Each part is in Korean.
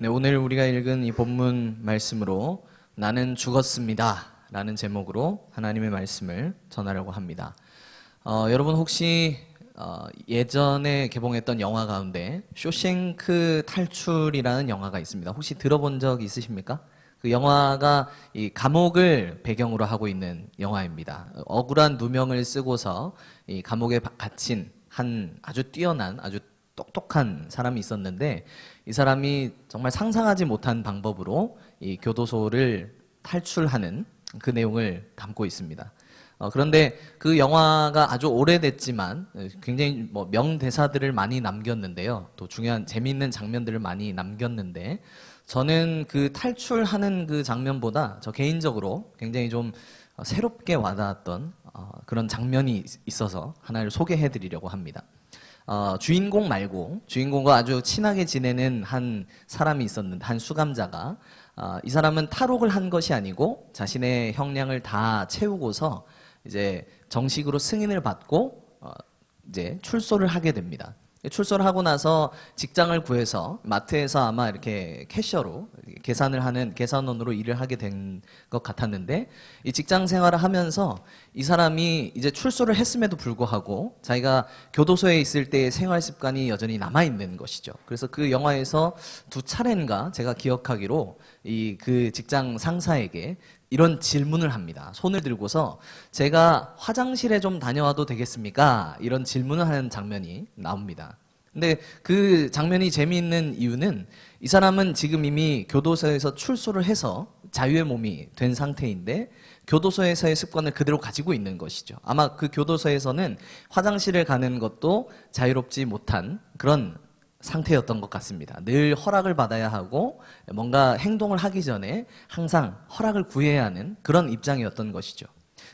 네, 오늘 우리가 읽은 이 본문 말씀으로 나는 죽었습니다 라는 제목으로 하나님의 말씀을 전하려고 합니다. 여러분 혹시 예전에 개봉했던 영화 가운데 쇼생크 탈출이라는 영화가 있습니다. 혹시 들어본 적 있으십니까? 그 영화가 이 감옥을 배경으로 하고 있는 영화입니다. 억울한 누명을 쓰고서 이 감옥에 갇힌 한 아주 뛰어난 아주 똑똑한 사람이 있었는데 이 사람이 정말 상상하지 못한 방법으로 이 교도소를 탈출하는 그 내용을 담고 있습니다. 그런데 그 영화가 아주 오래됐지만 굉장히 명대사들을 많이 남겼는데요. 또 중요한 재미있는 장면들을 많이 남겼는데 저는 그 탈출하는 그 장면보다 저 개인적으로 굉장히 좀 새롭게 와닿았던 그런 장면이 있어서 하나를 소개해 드리려고 합니다. 주인공 말고 주인공과 아주 친하게 지내는 한 사람이 있었는데 한 수감자가 이 사람은 탈옥을 한 것이 아니고 자신의 형량을 다 채우고서 이제 정식으로 승인을 받고 이제 출소를 하게 됩니다. 출소를 하고 나서 직장을 구해서 마트에서 아마 이렇게 캐셔로 계산을 하는 계산원으로 일을 하게 된 것 같았는데 이 직장 생활을 하면서 이 사람이 이제 출소를 했음에도 불구하고 자기가 교도소에 있을 때의 생활 습관이 여전히 남아있는 것이죠. 그래서 그 영화에서 두 차례인가 제가 기억하기로 이 그 직장 상사에게 이런 질문을 합니다. 손을 들고서 제가 화장실에 좀 다녀와도 되겠습니까? 이런 질문을 하는 장면이 나옵니다. 근데 그 장면이 재미있는 이유는 이 사람은 지금 이미 교도소에서 출소를 해서 자유의 몸이 된 상태인데 교도소에서의 습관을 그대로 가지고 있는 것이죠. 아마 그 교도소에서는 화장실을 가는 것도 자유롭지 못한 그런 상태였던 것 같습니다. 늘 허락을 받아야 하고 뭔가 행동을 하기 전에 항상 허락을 구해야 하는 그런 입장이었던 것이죠.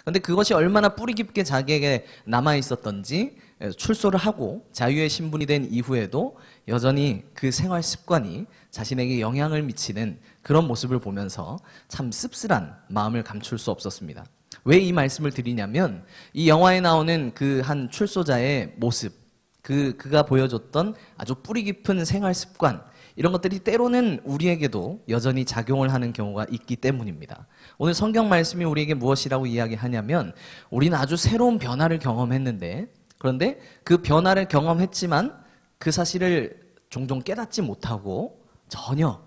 그런데 그것이 얼마나 뿌리 깊게 자기에게 남아 있었던지 출소를 하고 자유의 신분이 된 이후에도 여전히 그 생활 습관이 자신에게 영향을 미치는 그런 모습을 보면서 참 씁쓸한 마음을 감출 수 없었습니다. 왜 이 말씀을 드리냐면 이 영화에 나오는 그 한 출소자의 모습, 그가 보여줬던 아주 뿌리 깊은 생활 습관, 이런 것들이 때로는 우리에게도 여전히 작용을 하는 경우가 있기 때문입니다. 오늘 성경 말씀이 우리에게 무엇이라고 이야기하냐면 우리는 아주 새로운 변화를 경험했는데 그런데 그 변화를 경험했지만 그 사실을 종종 깨닫지 못하고 전혀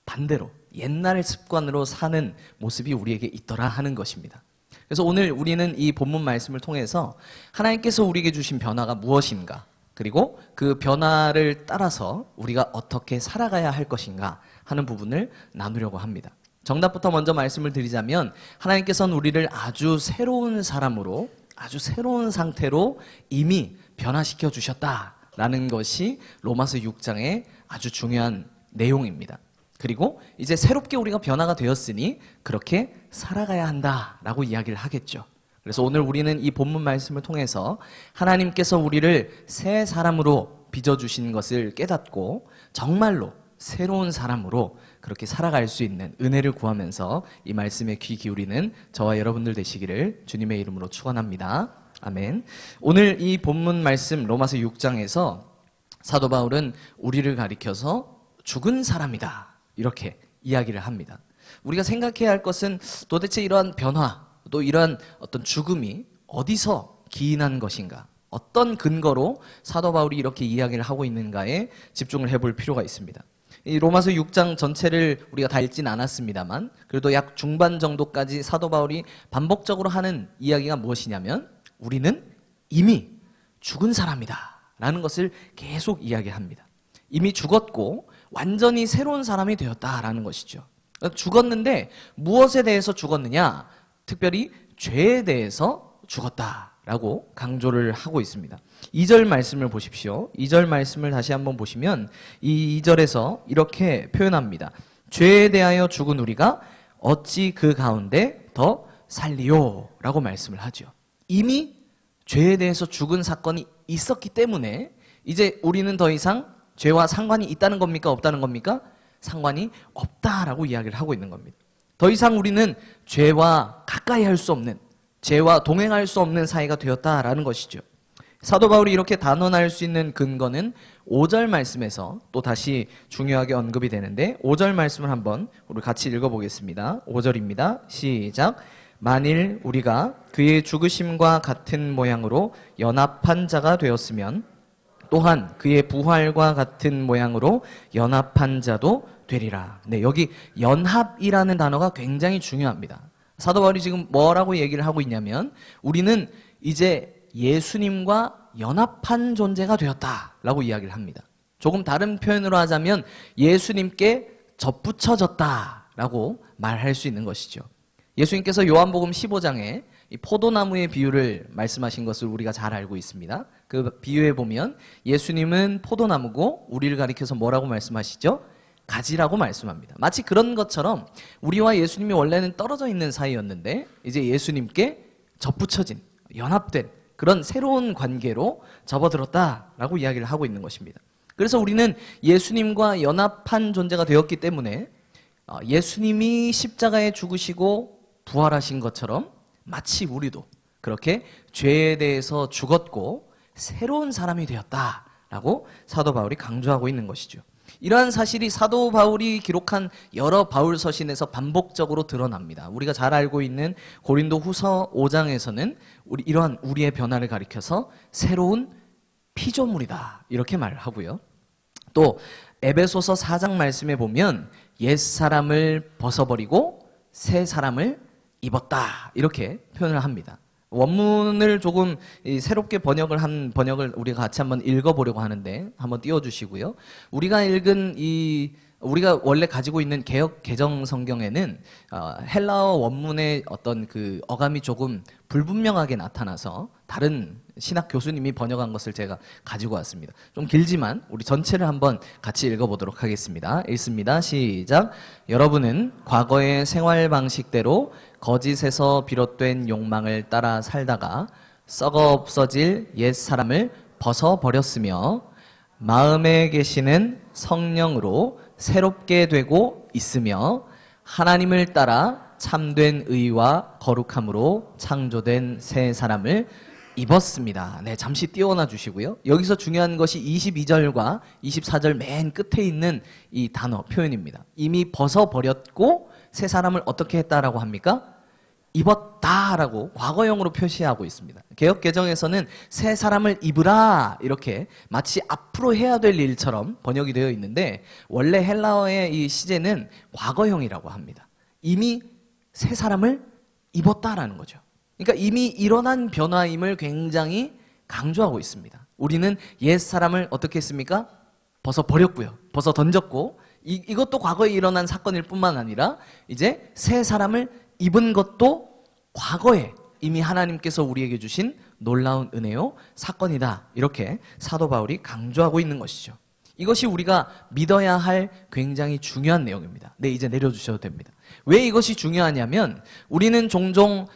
반대로 옛날 습관으로 사는 모습이 우리에게 있더라 하는 것입니다. 그래서 오늘 우리는 이 본문 말씀을 통해서 하나님께서 우리에게 주신 변화가 무엇인가, 그리고 그 변화를 따라서 우리가 어떻게 살아가야 할 것인가 하는 부분을 나누려고 합니다. 정답부터 먼저 말씀을 드리자면 하나님께서는 우리를 아주 새로운 사람으로, 아주 새로운 상태로 이미 변화시켜 주셨다라는 것이 로마서 6장의 아주 중요한 내용입니다. 그리고 이제 새롭게 우리가 변화가 되었으니 그렇게 살아가야 한다라고 이야기를 하겠죠. 그래서 오늘 우리는 이 본문 말씀을 통해서 하나님께서 우리를 새 사람으로 빚어주신 것을 깨닫고 정말로 새로운 사람으로 그렇게 살아갈 수 있는 은혜를 구하면서 이 말씀에 귀 기울이는 저와 여러분들 되시기를 주님의 이름으로 축원합니다. 아멘. 오늘 이 본문 말씀 로마서 6장에서 사도 바울은 우리를 가리켜서 죽은 사람이다 이렇게 이야기를 합니다. 우리가 생각해야 할 것은 도대체 이러한 변화, 또 이러한 어떤 죽음이 어디서 기인한 것인가, 어떤 근거로 사도 바울이 이렇게 이야기를 하고 있는가에 집중을 해볼 필요가 있습니다. 이 로마서 6장 전체를 우리가 다 읽진 않았습니다만 그래도 약 중반 정도까지 사도 바울이 반복적으로 하는 이야기가 무엇이냐면 우리는 이미 죽은 사람이다 라는 것을 계속 이야기합니다. 이미 죽었고 완전히 새로운 사람이 되었다라는 것이죠. 죽었는데 무엇에 대해서 죽었느냐? 특별히 죄에 대해서 죽었다라고 강조를 하고 있습니다. 2절 말씀을 보십시오. 2절 말씀을 다시 한번 보시면 이 2절에서 이렇게 표현합니다. 죄에 대하여 죽은 우리가 어찌 그 가운데 더 살리요? 라고 말씀을 하죠. 이미 죄에 대해서 죽은 사건이 있었기 때문에 이제 우리는 더 이상 죄와 상관이 있다는 겁니까? 없다는 겁니까? 상관이 없다라고 이야기를 하고 있는 겁니다. 더 이상 우리는 죄와 가까이 할 수 없는, 죄와 동행할 수 없는 사이가 되었다라는 것이죠. 사도 바울이 이렇게 단언할 수 있는 근거는 5절 말씀에서 또 다시 중요하게 언급이 되는데 5절 말씀을 한번 우리 같이 읽어보겠습니다. 5절입니다. 시작. 만일 우리가 그의 죽으심과 같은 모양으로 연합한 자가 되었으면 또한 그의 부활과 같은 모양으로 연합한 자도 되리라. 네, 여기 연합이라는 단어가 굉장히 중요합니다. 사도 바울이 지금 뭐라고 얘기를 하고 있냐면 우리는 이제 예수님과 연합한 존재가 되었다라고 이야기를 합니다. 조금 다른 표현으로 하자면 예수님께 접붙여졌다라고 말할 수 있는 것이죠. 예수님께서 요한복음 15장에 이 포도나무의 비유를 말씀하신 것을 우리가 잘 알고 있습니다. 그 비유에 보면 예수님은 포도나무고 우리를 가리켜서 뭐라고 말씀하시죠? 가지라고 말씀합니다. 마치 그런 것처럼 우리와 예수님이 원래는 떨어져 있는 사이였는데 이제 예수님께 접붙여진, 연합된 그런 새로운 관계로 접어들었다라고 이야기를 하고 있는 것입니다. 그래서 우리는 예수님과 연합한 존재가 되었기 때문에 예수님이 십자가에 죽으시고 부활하신 것처럼 마치 우리도 그렇게 죄에 대해서 죽었고 새로운 사람이 되었다라고 사도 바울이 강조하고 있는 것이죠. 이러한 사실이 사도 바울이 기록한 여러 바울 서신에서 반복적으로 드러납니다. 우리가 잘 알고 있는 고린도 후서 5장에서는 이러한 우리의 변화를 가리켜서 새로운 피조물이다 이렇게 말을 하고요. 또 에베소서 4장 말씀에 보면 옛사람을 벗어버리고 새 사람을 입었다 이렇게 표현을 합니다. 원문을 조금 새롭게 번역을 우리가 같이 한번 읽어보려고 하는데 한번 띄워주시고요. 우리가 원래 가지고 있는 개역 개정 성경에는 헬라어 원문의 어떤 그 어감이 조금 불분명하게 나타나서 다른 신학 교수님이 번역한 것을 제가 가지고 왔습니다. 좀 길지만 우리 전체를 한번 같이 읽어보도록 하겠습니다. 읽습니다. 시작. 여러분은 과거의 생활 방식대로 거짓에서 비롯된 욕망을 따라 살다가 썩어 없어질 옛 사람을 벗어버렸으며 마음에 계시는 성령으로 새롭게 되고 있으며 하나님을 따라 참된 의와 거룩함으로 창조된 새 사람을 입었습니다. 네, 잠시 띄워놔 주시고요. 여기서 중요한 것이 22절과 24절 맨 끝에 있는 이 단어 표현입니다. 이미 벗어버렸고 새 사람을 어떻게 했다라고 합니까? 입었다라고 과거형으로 표시하고 있습니다. 개역 개정에서는 새 사람을 입으라 이렇게 마치 앞으로 해야 될 일처럼 번역이 되어 있는데 원래 헬라어의 이 시제는 과거형이라고 합니다. 이미 새 사람을 입었다라는 거죠. 그러니까 이미 일어난 변화임을 굉장히 강조하고 있습니다. 우리는 옛 사람을 어떻게 했습니까? 벗어버렸고요. 벗어 던졌고 이것도 과거에 일어난 사건일 뿐만 아니라 이제 새 사람을 입은 것도 과거에 이미 하나님께서 우리에게 주신 놀라운 은혜요 사건이다. 이렇게 사도 바울이 강조하고 있는 것이죠. 이것이 우리가 믿어야 할 굉장히 중요한 내용입니다. 네, 이제 내려주셔도 됩니다. 왜 이것이 중요하냐면 우리는 종종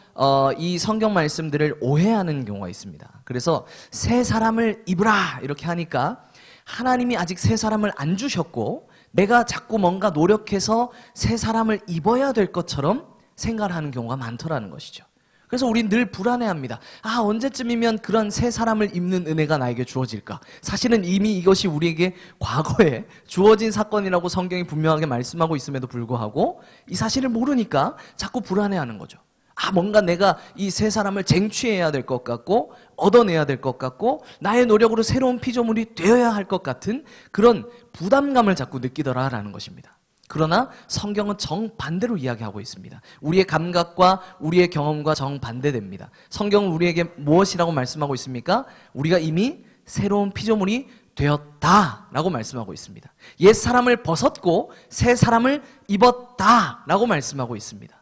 이 성경 말씀들을 오해하는 경우가 있습니다. 그래서 새 사람을 입으라 이렇게 하니까 하나님이 아직 새 사람을 안 주셨고 내가 자꾸 뭔가 노력해서 새 사람을 입어야 될 것처럼 생각을 하는 경우가 많더라는 것이죠. 그래서 우린 늘 불안해합니다. 언제쯤이면 그런 새 사람을 입는 은혜가 나에게 주어질까? 사실은 이미 이것이 우리에게 과거에 주어진 사건이라고 성경이 분명하게 말씀하고 있음에도 불구하고 이 사실을 모르니까 자꾸 불안해하는 거죠. 뭔가 내가 이 새 사람을 쟁취해야 될 것 같고 얻어내야 될 것 같고 나의 노력으로 새로운 피조물이 되어야 할 것 같은 그런 부담감을 자꾸 느끼더라라는 것입니다. 그러나 성경은 정반대로 이야기하고 있습니다. 우리의 감각과 우리의 경험과 정반대됩니다. 성경은 우리에게 무엇이라고 말씀하고 있습니까? 우리가 이미 새로운 피조물이 되었다라고 말씀하고 있습니다. 옛 사람을 벗었고 새 사람을 입었다라고 말씀하고 있습니다.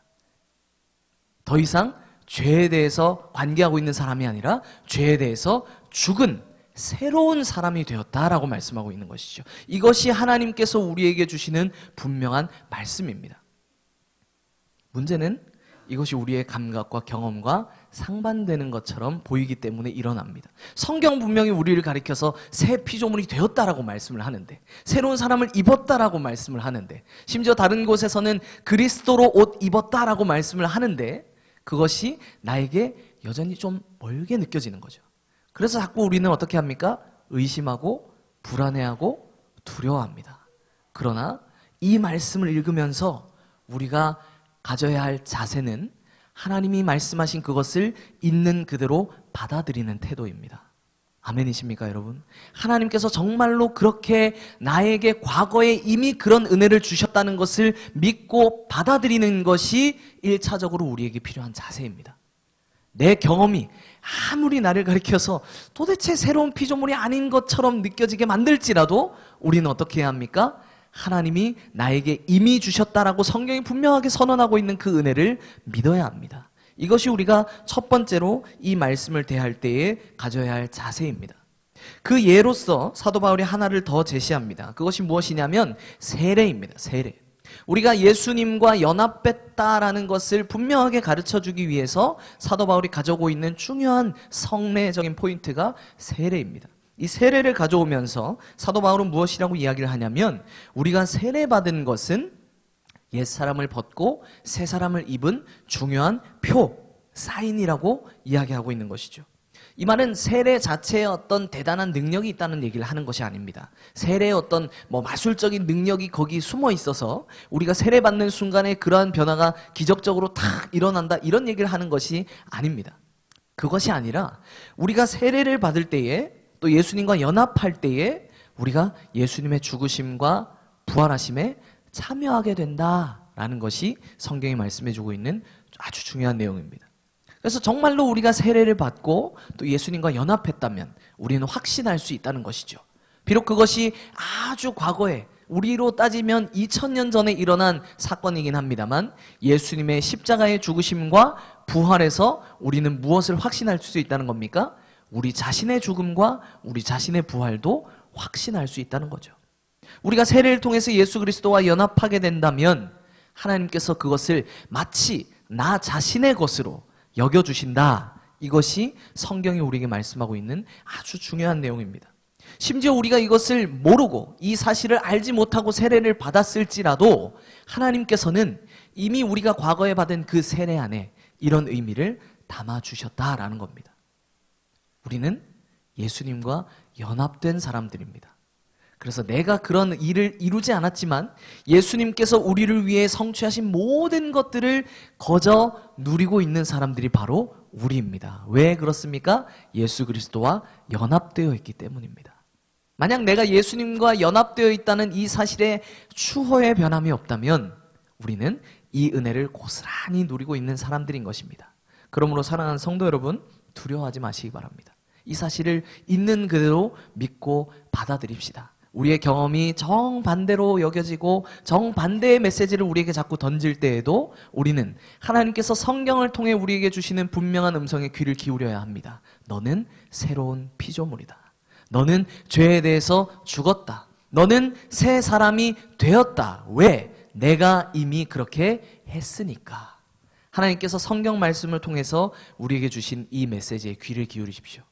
더 이상 죄에 대해서 관계하고 있는 사람이 아니라 죄에 대해서 죽은 새로운 사람이 되었다라고 말씀하고 있는 것이죠. 이것이 하나님께서 우리에게 주시는 분명한 말씀입니다. 문제는 이것이 우리의 감각과 경험과 상반되는 것처럼 보이기 때문에 일어납니다. 성경 분명히 우리를 가리켜서 새 피조물이 되었다라고 말씀을 하는데 새로운 사람을 입었다라고 말씀을 하는데 심지어 다른 곳에서는 그리스도로 옷 입었다라고 말씀을 하는데 그것이 나에게 여전히 좀 멀게 느껴지는 거죠. 그래서 자꾸 우리는 어떻게 합니까? 의심하고 불안해하고 두려워합니다. 그러나 이 말씀을 읽으면서 우리가 가져야 할 자세는 하나님이 말씀하신 그것을 있는 그대로 받아들이는 태도입니다. 아멘이십니까, 여러분? 하나님께서 정말로 그렇게 나에게 과거에 이미 그런 은혜를 주셨다는 것을 믿고 받아들이는 것이 1차적으로 우리에게 필요한 자세입니다. 내 경험이 아무리 나를 가리켜서 도대체 새로운 피조물이 아닌 것처럼 느껴지게 만들지라도 우리는 어떻게 해야 합니까? 하나님이 나에게 이미 주셨다라고 성경이 분명하게 선언하고 있는 그 은혜를 믿어야 합니다. 이것이 우리가 첫 번째로 이 말씀을 대할 때에 가져야 할 자세입니다. 그 예로서 사도 바울이 하나를 더 제시합니다. 그것이 무엇이냐면 세례입니다. 세례. 우리가 예수님과 연합했다라는 것을 분명하게 가르쳐주기 위해서 사도 바울이 가져오고 있는 중요한 성례적인 포인트가 세례입니다. 이 세례를 가져오면서 사도 바울은 무엇이라고 이야기를 하냐면 우리가 세례받은 것은 옛사람을 벗고 새사람을 입은 중요한 표, 사인이라고 이야기하고 있는 것이죠. 이 말은 세례 자체에 어떤 대단한 능력이 있다는 얘기를 하는 것이 아닙니다. 세례의 어떤 마술적인 능력이 거기 숨어 있어서 우리가 세례받는 순간에 그러한 변화가 기적적으로 탁 일어난다 이런 얘기를 하는 것이 아닙니다. 그것이 아니라 우리가 세례를 받을 때에 또 예수님과 연합할 때에 우리가 예수님의 죽으심과 부활하심에 참여하게 된다라는 것이 성경이 말씀해주고 있는 아주 중요한 내용입니다. 그래서 정말로 우리가 세례를 받고 또 예수님과 연합했다면 우리는 확신할 수 있다는 것이죠. 비록 그것이 아주 과거에 우리로 따지면 2000년 전에 일어난 사건이긴 합니다만 예수님의 십자가의 죽으심과 부활에서 우리는 무엇을 확신할 수 있다는 겁니까? 우리 자신의 죽음과 우리 자신의 부활도 확신할 수 있다는 거죠. 우리가 세례를 통해서 예수 그리스도와 연합하게 된다면 하나님께서 그것을 마치 나 자신의 것으로 여겨주신다. 이것이 성경이 우리에게 말씀하고 있는 아주 중요한 내용입니다. 심지어 우리가 이것을 모르고 이 사실을 알지 못하고 세례를 받았을지라도 하나님께서는 이미 우리가 과거에 받은 그 세례 안에 이런 의미를 담아주셨다라는 겁니다. 우리는 예수님과 연합된 사람들입니다. 그래서 내가 그런 일을 이루지 않았지만 예수님께서 우리를 위해 성취하신 모든 것들을 거저 누리고 있는 사람들이 바로 우리입니다. 왜 그렇습니까? 예수 그리스도와 연합되어 있기 때문입니다. 만약 내가 예수님과 연합되어 있다는 이 사실에 추호의 변함이 없다면 우리는 이 은혜를 고스란히 누리고 있는 사람들인 것입니다. 그러므로 사랑하는 성도 여러분, 두려워하지 마시기 바랍니다. 이 사실을 있는 그대로 믿고 받아들입시다. 우리의 경험이 정반대로 여겨지고 정반대의 메시지를 우리에게 자꾸 던질 때에도 우리는 하나님께서 성경을 통해 우리에게 주시는 분명한 음성에 귀를 기울여야 합니다. 너는 새로운 피조물이다. 너는 죄에 대해서 죽었다. 너는 새 사람이 되었다. 왜? 내가 이미 그렇게 했으니까. 하나님께서 성경 말씀을 통해서 우리에게 주신 이 메시지에 귀를 기울이십시오.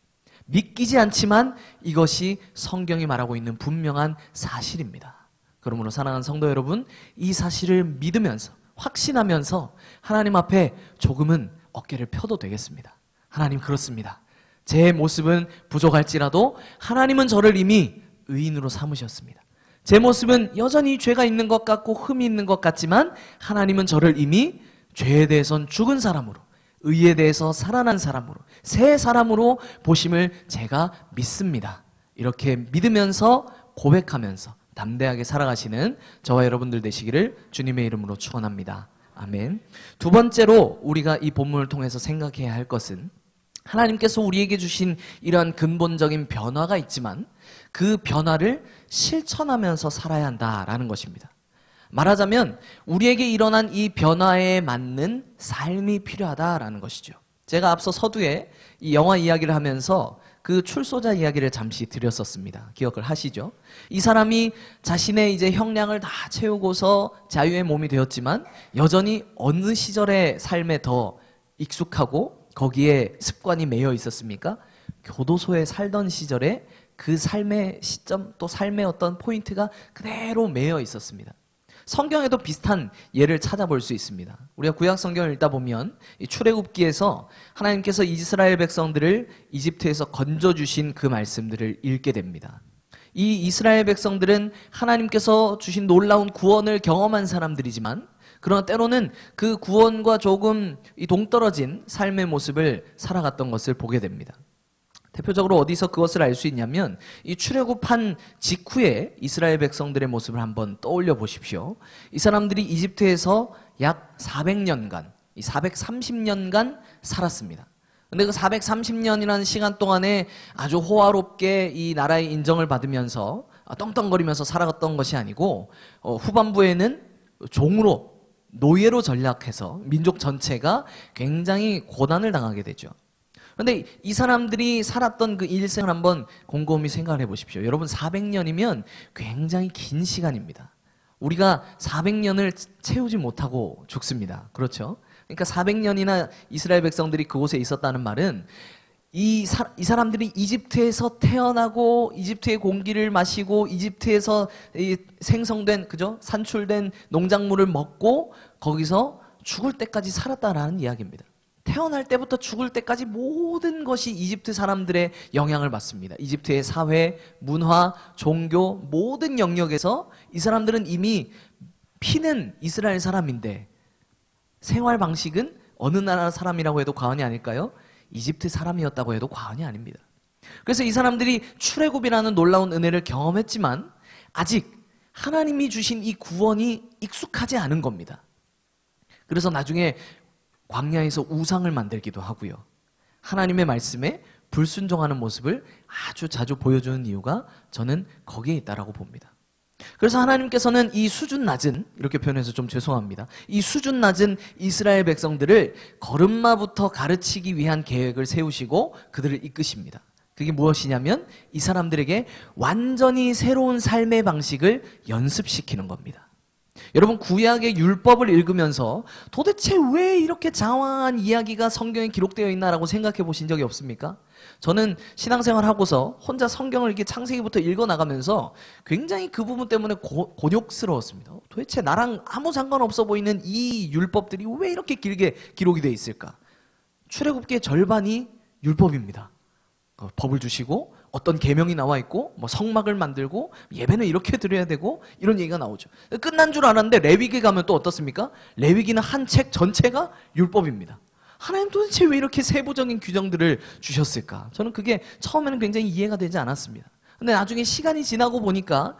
믿기지 않지만 이것이 성경이 말하고 있는 분명한 사실입니다. 그러므로 사랑하는 성도 여러분, 이 사실을 믿으면서 확신하면서 하나님 앞에 조금은 어깨를 펴도 되겠습니다. 하나님, 그렇습니다. 제 모습은 부족할지라도 하나님은 저를 이미 의인으로 삼으셨습니다. 제 모습은 여전히 죄가 있는 것 같고 흠이 있는 것 같지만 하나님은 저를 이미 죄에 대해선 죽은 사람으로, 의에 대해서 살아난 사람으로, 새 사람으로 보심을 제가 믿습니다. 이렇게 믿으면서 고백하면서 담대하게 살아가시는 저와 여러분들 되시기를 주님의 이름으로 축원합니다. 아멘. 두 번째로 우리가 이 본문을 통해서 생각해야 할 것은 하나님께서 우리에게 주신 이러한 근본적인 변화가 있지만 그 변화를 실천하면서 살아야 한다라는 것입니다. 말하자면 우리에게 일어난 이 변화에 맞는 삶이 필요하다라는 것이죠. 제가 앞서 서두에 이 영화 이야기를 하면서 그 출소자 이야기를 잠시 드렸었습니다. 기억을 하시죠? 이 사람이 자신의 이제 형량을 다 채우고서 자유의 몸이 되었지만 여전히 어느 시절의 삶에 더 익숙하고 거기에 습관이 매여 있었습니까? 교도소에 살던 시절에 그 삶의 시점 또 삶의 어떤 포인트가 그대로 매여 있었습니다. 성경에도 비슷한 예를 찾아볼 수 있습니다. 우리가 구약 성경을 읽다 보면 이 출애굽기에서 하나님께서 이스라엘 백성들을 이집트에서 건져주신 그 말씀들을 읽게 됩니다. 이 이스라엘 백성들은 하나님께서 주신 놀라운 구원을 경험한 사람들이지만 그러나 때로는 그 구원과 조금 동떨어진 삶의 모습을 살아갔던 것을 보게 됩니다. 대표적으로 어디서 그것을 알 수 있냐면 이 출애굽한 직후에 이스라엘 백성들의 모습을 한번 떠올려 보십시오. 이 사람들이 이집트에서 약 400년간, 430년간 살았습니다. 근데 그 430년이라는 시간 동안에 아주 호화롭게 이 나라의 인정을 받으면서 떵떵거리면서 살아갔던 것이 아니고 후반부에는 종으로 노예로 전락해서 민족 전체가 굉장히 고난을 당하게 되죠. 그런데 이 사람들이 살았던 그 일생을 한번 곰곰이 생각을 해보십시오. 여러분 400년이면 굉장히 긴 시간입니다. 우리가 400년을 채우지 못하고 죽습니다. 그렇죠? 그러니까 400년이나 이스라엘 백성들이 그곳에 있었다는 말은 이 사람들이 이집트에서 태어나고 이집트의 공기를 마시고 이집트에서 생성된 그죠? 산출된 농작물을 먹고 거기서 죽을 때까지 살았다라는 이야기입니다. 태어날 때부터 죽을 때까지 모든 것이 이집트 사람들의 영향을 받습니다. 이집트의 사회, 문화, 종교 모든 영역에서 이 사람들은 이미 피는 이스라엘 사람인데 생활 방식은 어느 나라 사람이라고 해도 과언이 아닐까요? 이집트 사람이었다고 해도 과언이 아닙니다. 그래서 이 사람들이 출애굽이라는 놀라운 은혜를 경험했지만 아직 하나님이 주신 이 구원이 익숙하지 않은 겁니다. 그래서 나중에 광야에서 우상을 만들기도 하고요. 하나님의 말씀에 불순종하는 모습을 아주 자주 보여주는 이유가 저는 거기에 있다라고 봅니다. 그래서 하나님께서는 이 수준 낮은, 이렇게 표현해서 좀 죄송합니다. 이 수준 낮은 이스라엘 백성들을 걸음마부터 가르치기 위한 계획을 세우시고 그들을 이끄십니다. 그게 무엇이냐면 이 사람들에게 완전히 새로운 삶의 방식을 연습시키는 겁니다. 여러분 구약의 율법을 읽으면서 도대체 왜 이렇게 장황한 이야기가 성경에 기록되어 있나라고 생각해 보신 적이 없습니까? 저는 신앙생활 하고서 혼자 성경을 이렇게 창세기부터 읽어나가면서 굉장히 그 부분 때문에 곤욕스러웠습니다. 도대체 나랑 아무 상관없어 보이는 이 율법들이 왜 이렇게 길게 기록이 되어 있을까? 출애굽기의 절반이 율법입니다. 법을 주시고 어떤 계명이 나와 있고 뭐 성막을 만들고 예배는 이렇게 드려야 되고 이런 얘기가 나오죠. 끝난 줄 알았는데 레위기 가면 또 어떻습니까? 레위기는 한 책 전체가 율법입니다. 하나님 도대체 왜 이렇게 세부적인 규정들을 주셨을까? 저는 그게 처음에는 굉장히 이해가 되지 않았습니다. 근데 나중에 시간이 지나고 보니까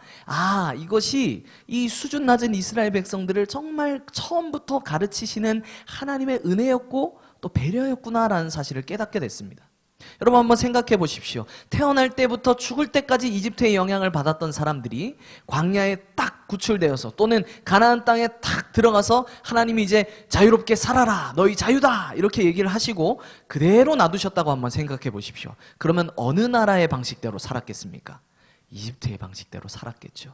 이것이 이 수준 낮은 이스라엘 백성들을 정말 처음부터 가르치시는 하나님의 은혜였고 또 배려였구나라는 사실을 깨닫게 됐습니다. 여러분 한번 생각해 보십시오. 태어날 때부터 죽을 때까지 이집트의 영향을 받았던 사람들이 광야에 딱 구출되어서 또는 가나안 땅에 딱 들어가서 하나님이 이제 자유롭게 살아라 너희 자유다 이렇게 얘기를 하시고 그대로 놔두셨다고 한번 생각해 보십시오. 그러면 어느 나라의 방식대로 살았겠습니까? 이집트의 방식대로 살았겠죠.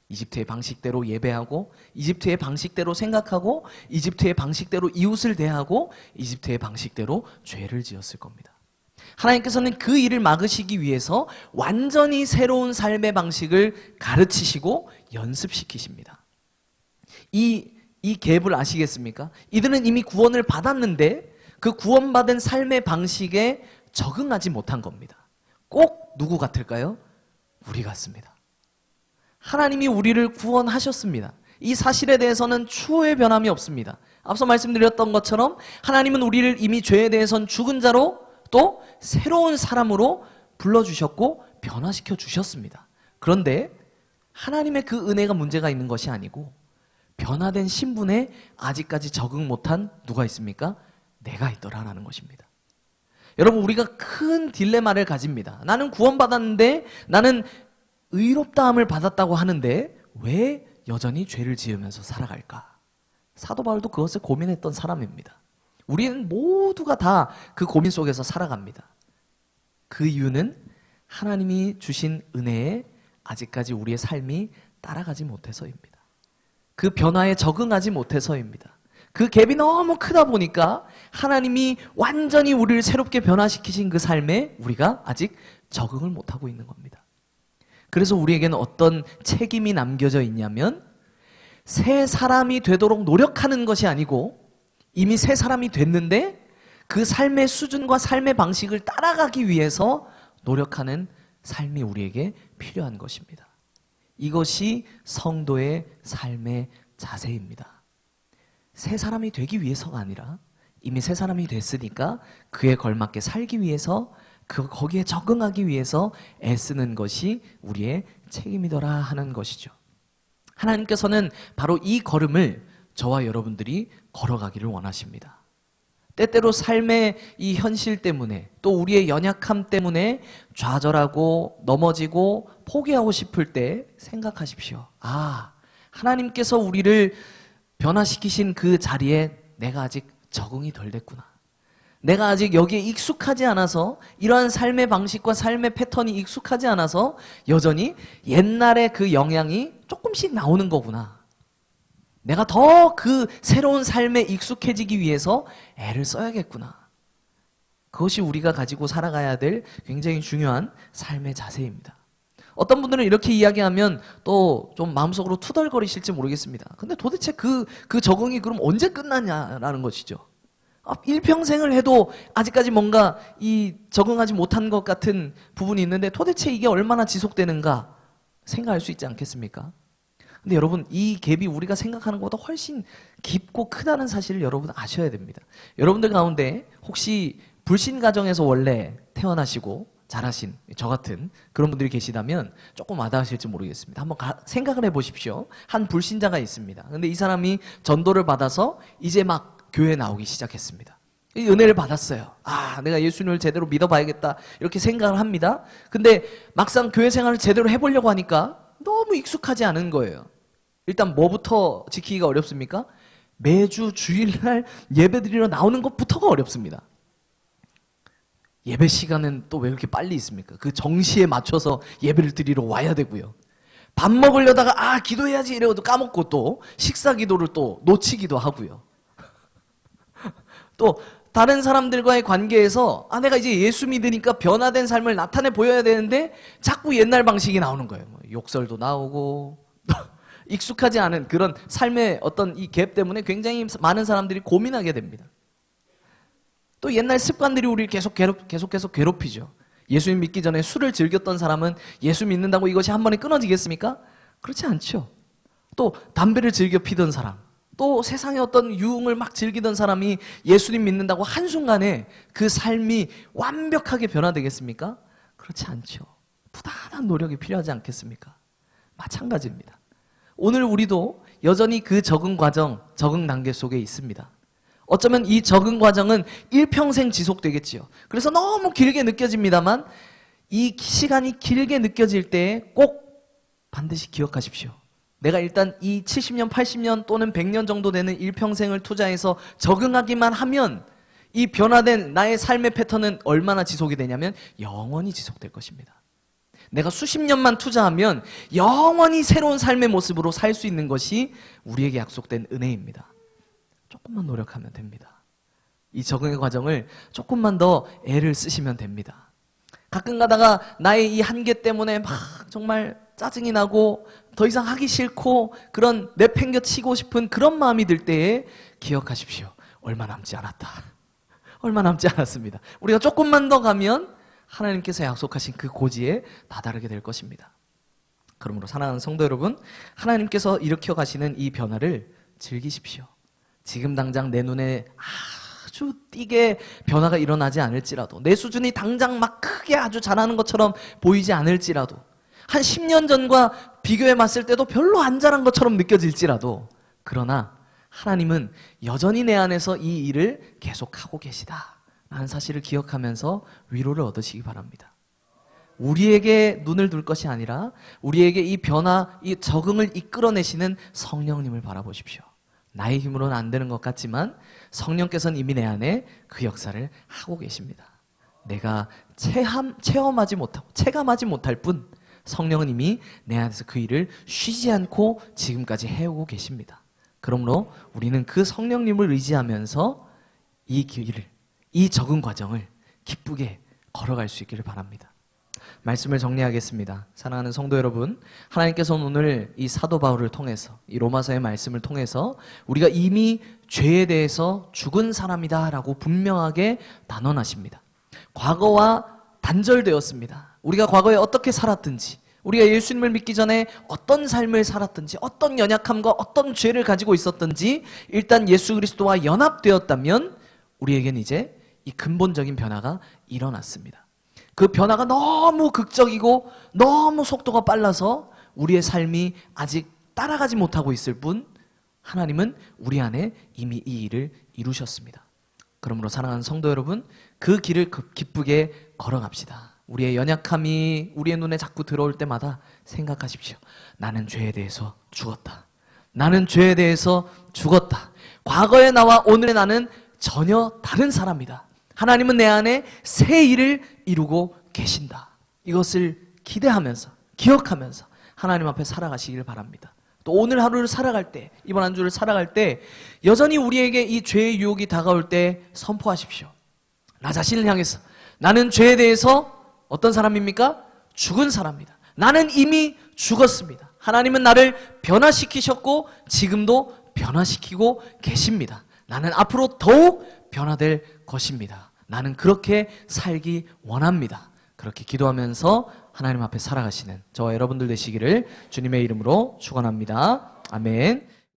이집트의 방식대로 예배하고 이집트의 방식대로 생각하고 이집트의 방식대로 이웃을 대하고 이집트의 방식대로 죄를 지었을 겁니다. 하나님께서는 그 일을 막으시기 위해서 완전히 새로운 삶의 방식을 가르치시고 연습시키십니다. 이 갭을 아시겠습니까? 이들은 이미 구원을 받았는데 그 구원받은 삶의 방식에 적응하지 못한 겁니다. 꼭 누구 같을까요? 우리 같습니다. 하나님이 우리를 구원하셨습니다. 이 사실에 대해서는 추후의 변함이 없습니다. 앞서 말씀드렸던 것처럼 하나님은 우리를 이미 죄에 대해서는 죽은 자로 또 새로운 사람으로 불러주셨고 변화시켜 주셨습니다. 그런데 하나님의 그 은혜가 문제가 있는 것이 아니고 변화된 신분에 아직까지 적응 못한 누가 있습니까? 내가 있더라라는 것입니다. 여러분 우리가 큰 딜레마를 가집니다. 나는 구원받았는데 나는 의롭다함을 받았다고 하는데 왜 여전히 죄를 지으면서 살아갈까? 사도 바울도 그것을 고민했던 사람입니다. 우리는 모두가 다 그 고민 속에서 살아갑니다. 그 이유는 하나님이 주신 은혜에 아직까지 우리의 삶이 따라가지 못해서입니다. 그 변화에 적응하지 못해서입니다. 그 갭이 너무 크다 보니까 하나님이 완전히 우리를 새롭게 변화시키신 그 삶에 우리가 아직 적응을 못하고 있는 겁니다. 그래서 우리에게는 어떤 책임이 남겨져 있냐면 새 사람이 되도록 노력하는 것이 아니고 이미 새 사람이 됐는데 그 삶의 수준과 삶의 방식을 따라가기 위해서 노력하는 삶이 우리에게 필요한 것입니다. 이것이 성도의 삶의 자세입니다. 새 사람이 되기 위해서가 아니라 이미 새 사람이 됐으니까 그에 걸맞게 살기 위해서 거기에 적응하기 위해서 애쓰는 것이 우리의 책임이더라 하는 것이죠. 하나님께서는 바로 이 걸음을 저와 여러분들이 걸어가기를 원하십니다. 때때로 삶의 이 현실 때문에 또 우리의 연약함 때문에 좌절하고 넘어지고 포기하고 싶을 때 생각하십시오. 아, 하나님께서 우리를 변화시키신 그 자리에 내가 아직 적응이 덜 됐구나. 내가 아직 여기에 익숙하지 않아서 이러한 삶의 방식과 삶의 패턴이 익숙하지 않아서 여전히 옛날의 그 영향이 조금씩 나오는 거구나. 내가 더 그 새로운 삶에 익숙해지기 위해서 애를 써야겠구나. 그것이 우리가 가지고 살아가야 될 굉장히 중요한 삶의 자세입니다. 어떤 분들은 이렇게 이야기하면 또 좀 마음속으로 투덜거리실지 모르겠습니다. 근데 도대체 그 적응이 그럼 언제 끝나냐라는 것이죠. 일평생을 해도 아직까지 뭔가 이 적응하지 못한 것 같은 부분이 있는데 도대체 이게 얼마나 지속되는가 생각할 수 있지 않겠습니까? 근데 여러분, 이 갭이 우리가 생각하는 것보다 훨씬 깊고 크다는 사실을 여러분 아셔야 됩니다. 여러분들 가운데 혹시 불신 가정에서 원래 태어나시고 자라신 저 같은 그런 분들이 계시다면 조금 와닿으실지 모르겠습니다. 한번 생각을 해보십시오. 한 불신자가 있습니다. 근데 이 사람이 전도를 받아서 이제 막 교회에 나오기 시작했습니다. 이 은혜를 받았어요. 아, 내가 예수님을 제대로 믿어봐야겠다 이렇게 생각을 합니다. 근데 막상 교회 생활을 제대로 해보려고 하니까 너무 익숙하지 않은 거예요. 일단 뭐부터 지키기가 어렵습니까? 매주 주일날 예배드리러 나오는 것부터가 어렵습니다. 예배 시간은 또 왜 그렇게 빨리 있습니까? 그 정시에 맞춰서 예배를 드리러 와야 되고요. 밥 먹으려다가 기도해야지 이러고도 까먹고 또 식사 기도를 또 놓치기도 하고요. 또 다른 사람들과의 관계에서 내가 이제 예수 믿으니까 변화된 삶을 나타내 보여야 되는데 자꾸 옛날 방식이 나오는 거예요. 욕설도 나오고 익숙하지 않은 그런 삶의 어떤 이 갭 때문에 굉장히 많은 사람들이 고민하게 됩니다. 또 옛날 습관들이 우리를 계속해서 괴롭히죠. 예수님 믿기 전에 술을 즐겼던 사람은 예수 믿는다고 이것이 한 번에 끊어지겠습니까? 그렇지 않죠. 또 담배를 즐겨 피던 사람, 또 세상의 어떤 유흥을 막 즐기던 사람이 예수님 믿는다고 한순간에 그 삶이 완벽하게 변화되겠습니까? 그렇지 않죠. 부단한 노력이 필요하지 않겠습니까? 마찬가지입니다. 오늘 우리도 여전히 그 적응 과정, 적응 단계 속에 있습니다. 어쩌면 이 적응 과정은 일평생 지속되겠지요. 그래서 너무 길게 느껴집니다만 이 시간이 길게 느껴질 때 꼭 반드시 기억하십시오. 내가 일단 이 70년, 80년 또는 100년 정도 되는 일평생을 투자해서 적응하기만 하면 이 변화된 나의 삶의 패턴은 얼마나 지속이 되냐면 영원히 지속될 것입니다. 내가 수십 년만 투자하면 영원히 새로운 삶의 모습으로 살 수 있는 것이 우리에게 약속된 은혜입니다. 조금만 노력하면 됩니다. 이 적응의 과정을 조금만 더 애를 쓰시면 됩니다. 가끔 가다가 나의 이 한계 때문에 막 정말 짜증이 나고 더 이상 하기 싫고 그런 내팽겨치고 싶은 그런 마음이 들 때에 기억하십시오. 얼마 남지 않았다. 얼마 남지 않았습니다. 우리가 조금만 더 가면 하나님께서 약속하신 그 고지에 다다르게 될 것입니다. 그러므로 사랑하는 성도 여러분, 하나님께서 일으켜 가시는 이 변화를 즐기십시오. 지금 당장 내 눈에 아주 띄게 변화가 일어나지 않을지라도, 내 수준이 당장 막 크게 아주 잘하는 것처럼 보이지 않을지라도, 한 10년 전과 비교해 봤을 때도 별로 안 잘한 것처럼 느껴질지라도, 그러나 하나님은 여전히 내 안에서 이 일을 계속하고 계시다 라는 사실을 기억하면서 위로를 얻으시기 바랍니다. 우리에게 눈을 둘 것이 아니라 우리에게 이 변화, 이 적응을 이끌어내시는 성령님을 바라보십시오. 나의 힘으로는 안 되는 것 같지만 성령께서는 이미 내 안에 그 역사를 하고 계십니다. 내가 체험하지 못하고 체감하지 못할 뿐 성령은 이미 내 안에서 그 일을 쉬지 않고 지금까지 해오고 계십니다. 그러므로 우리는 그 성령님을 의지하면서 이 길을, 이 적응 과정을 기쁘게 걸어갈 수 있기를 바랍니다. 말씀을 정리하겠습니다. 사랑하는 성도 여러분, 하나님께서는 오늘 이 사도 바울을 통해서, 이 로마서의 말씀을 통해서 우리가 이미 죄에 대해서 죽은 사람이다 라고 분명하게 단언하십니다. 과거와 단절되었습니다. 우리가 과거에 어떻게 살았든지, 우리가 예수님을 믿기 전에 어떤 삶을 살았든지, 어떤 연약함과 어떤 죄를 가지고 있었든지 일단 예수 그리스도와 연합되었다면 우리에겐 이제 이 근본적인 변화가 일어났습니다. 그 변화가 너무 극적이고 너무 속도가 빨라서 우리의 삶이 아직 따라가지 못하고 있을 뿐 하나님은 우리 안에 이미 이 일을 이루셨습니다. 그러므로 사랑하는 성도 여러분, 그 길을 기쁘게 걸어갑시다. 우리의 연약함이 우리의 눈에 자꾸 들어올 때마다 생각하십시오. 나는 죄에 대해서 죽었다. 나는 죄에 대해서 죽었다. 과거의 나와 오늘의 나는 전혀 다른 사람이다. 하나님은 내 안에 새 일을 이루고 계신다. 이것을 기대하면서, 기억하면서 하나님 앞에 살아가시길 바랍니다. 또 오늘 하루를 살아갈 때, 이번 한 주를 살아갈 때 여전히 우리에게 이 죄의 유혹이 다가올 때 선포하십시오. 나 자신을 향해서 나는 죄에 대해서 어떤 사람입니까? 죽은 사람이다. 나는 이미 죽었습니다. 하나님은 나를 변화시키셨고 지금도 변화시키고 계십니다. 나는 앞으로 더욱 변화될 것입니다. 나는 그렇게 살기 원합니다. 그렇게 기도하면서 하나님 앞에 살아가시는 저와 여러분들 되시기를 주님의 이름으로 축원합니다. 아멘.